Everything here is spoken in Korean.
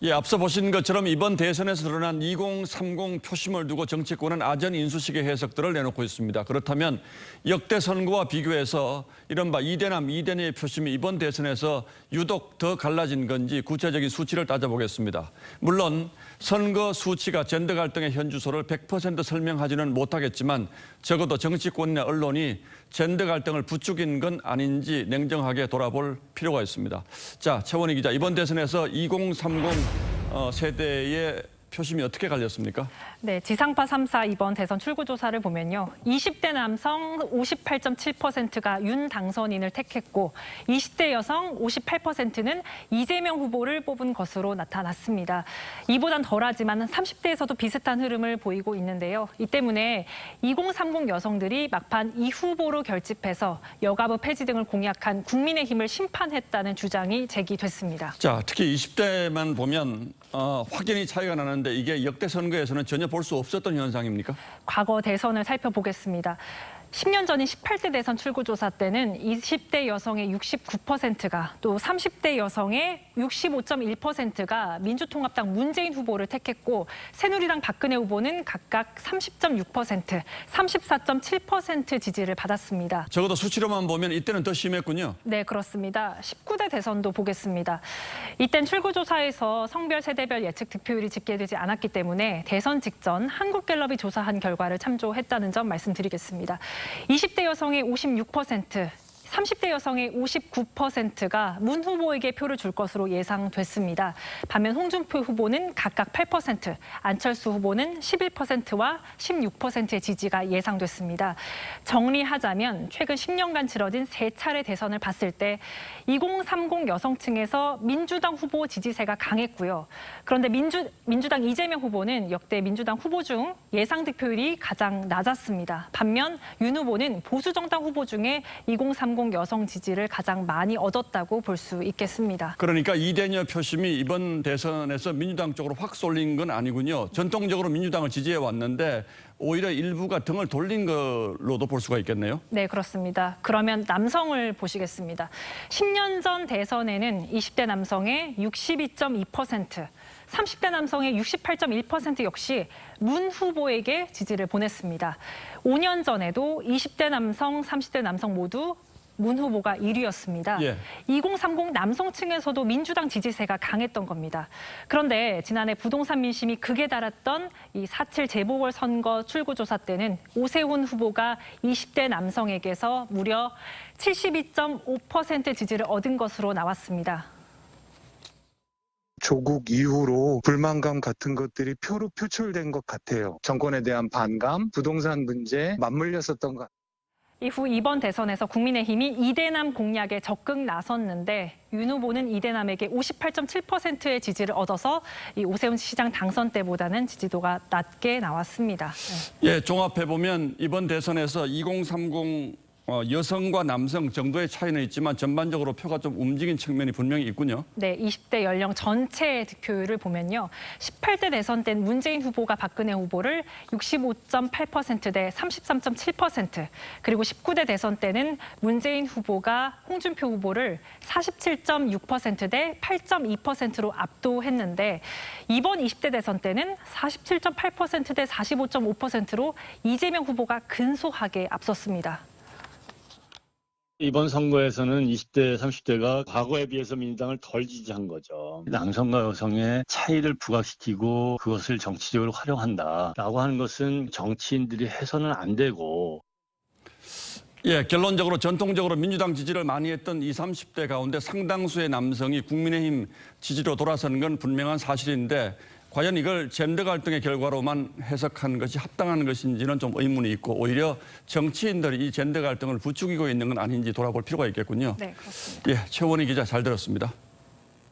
예, 앞서 보신 것처럼 이번 대선에서 드러난 2030 표심을 두고 정치권은 아전 인수식의 해석들을 내놓고 있습니다. 그렇다면 역대 선거와 비교해서 이른바 이대남, 이대녀의 표심이 이번 대선에서 유독 더 갈라진 건지 구체적인 수치를 따져보겠습니다. 물론 선거 수치가 젠더 갈등의 현주소를 100% 설명하지는 못하겠지만 적어도 정치권이나 언론이 젠더 갈등을 부추긴 건 아닌지 냉정하게 돌아볼 필요가 있습니다. 자, 최원희 기자, 이번 대선에서 2030 세대의 표심이 어떻게 갈렸습니까? 네, 지상파 3사 이번 대선 출구조사를 보면요. 20대 남성 58.7%가 윤 당선인을 택했고 20대 여성 58%는 이재명 후보를 뽑은 것으로 나타났습니다. 이보단 덜하지만 30대에서도 비슷한 흐름을 보이고 있는데요. 이 때문에 2030 여성들이 막판 이 후보로 결집해서 여가부 폐지 등을 공약한 국민의힘을 심판했다는 주장이 제기됐습니다. 자, 특히 20대만 보면 확연히 차이가 나는데 이게 역대 선거에서는 전혀 볼 수 없었던 현상입니까? 과거 대선을 살펴보겠습니다. 10년 전인 18대 대선 출구조사 때는 20대 여성의 69%가 또 30대 여성의 65.1%가 민주통합당 문재인 후보를 택했고 새누리당 박근혜 후보는 각각 30.6%, 34.7% 지지를 받았습니다. 적어도 수치로만 보면 이때는 더 심했군요. 네, 그렇습니다. 19대 대선도 보겠습니다. 이땐 출구조사에서 성별, 세대별 예측 득표율이 집계되지 않았기 때문에 대선 직전 한국갤럽이 조사한 결과를 참조했다는 점 말씀드리겠습니다. 20대 여성의 56%, 30대 여성의 59%가 문 후보에게 표를 줄 것으로 예상됐습니다. 반면 홍준표 후보는 각각 8%, 안철수 후보는 11%와 16%의 지지가 예상됐습니다. 정리하자면 최근 10년간 치러진 3차례 대선을 봤을 때 2030 여성층에서 민주당 후보 지지세가 강했고요. 그런데 민주당 이재명 후보는 역대 민주당 후보 중 예상 득표율이 가장 낮았습니다. 반면 윤 후보는 보수정당 후보 중에 2030 여성 지지를 가장 많이 얻었다고 볼 수 있겠습니다. 그러니까 이대녀 표심이 이번 대선에서 민주당 쪽으로 확 쏠린 건 아니군요. 전통적으로 민주당을 지지해 왔는데 오히려 일부가 등을 돌린 걸로도 볼 수가 있겠네요. 네, 그렇습니다. 그러면 남성을 보시겠습니다. 10년 전 대선에는 20대 남성의 62.2%, 30대 남성의 68.1% 역시 문 후보에게 지지를 보냈습니다. 5년 전에도 20대 남성, 30대 남성 모두 문 후보가 1위였습니다. 예. 2030 남성층에서도 민주당 지지세가 강했던 겁니다. 그런데 지난해 부동산 민심이 극에 달했던 이 4.7 재보궐선거 출구조사 때는 오세훈 후보가 20대 남성에게서 무려 72.5% 지지를 얻은 것으로 나왔습니다. 조국 이후로 불만감 같은 것들이 표로 표출된 것 같아요. 정권에 대한 반감, 부동산 문제 맞물렸었던 것 같아요. 이후 이번 대선에서 국민의힘이 이대남 공약에 적극 나섰는데 윤 후보는 이대남에게 58.7%의 지지를 얻어서 이 오세훈 시장 당선 때보다는 지지도가 낮게 나왔습니다. 네. 예, 종합해보면 이번 대선에서 2030 여성과 남성 정도의 차이는 있지만 전반적으로 표가 좀 움직인 측면이 분명히 있군요. 네, 20대 연령 전체 득표율을 보면요. 18대 대선 때 문재인 후보가 박근혜 후보를 65.8% 대 33.7%, 그리고 19대 대선 때는 문재인 후보가 홍준표 후보를 47.6% 대 8.2%로 압도했는데 이번 20대 대선 때는 47.8% 대 45.5%로 이재명 후보가 근소하게 앞섰습니다. 이번 선거에서는 20대, 30대가 과거에 비해서 민주당을 덜 지지한 거죠. 남성과 여성의 차이를 부각시키고 그것을 정치적으로 활용한다라고 하는 것은 정치인들이 해서는 안 되고. 예, 결론적으로 전통적으로 민주당 지지를 많이 했던 20, 30대 가운데 상당수의 남성이 국민의힘 지지로 돌아서는 건 분명한 사실인데 과연 이걸 젠더 갈등의 결과로만 해석한 것이 합당한 것인지는 좀 의문이 있고 오히려 정치인들이 이 젠더 갈등을 부추기고 있는 건 아닌지 돌아볼 필요가 있겠군요. 네, 그렇습니다. 예, 최원희 기자 잘 들었습니다.